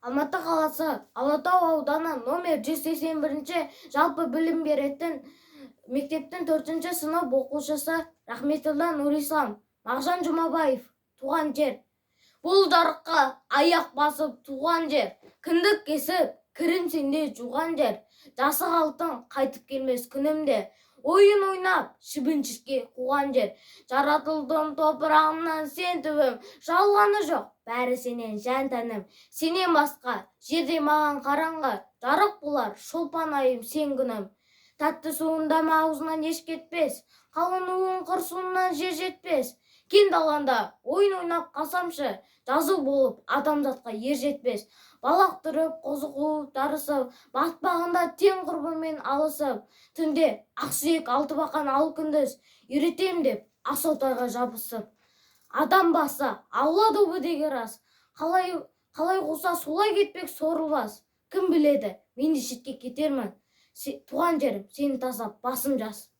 Алматы қаласы Алатау ауданы номер 181 жалпы білім беретін мектептің 4 сынып оқушысы Рахметолла Нұрислам Мағжан Жұмабаев туған жер. Бұл жарыққа аяқ басып туған жер, кіндік кесіп, кірін сенде жуған жер. Жасы алтын қайтып келмес күнімде, ойын ойнап, шыбын-шіркей қуған жер. Жаратылдым топырағымнан сен түбім, жалғаны жоқ, бәрі сенен жан тәнім. Сенен басқа жерде маған қараңғы, жарық болар шолпан айым сен күнім. Тәтті суында аузынан еш кетпес, қалың уын қырсуынан жер жетпес. Кең даланда ойын ойнап қалсамшы, жазу болып адамзатқа ер жетпес. Балақ тұрып, қозы қуып, дарысып, батпағында тең құрбымен алысып, түнде ақсүйек алтыбақан ал күндіз, үйретем деп асаутайға жабысып. Адам басы Алла добы деген рас, қалай қуса солай кетпек сорылбас. Кім біледі, мен де шетке кетермін. Туған жерім, сені тастап басым жас.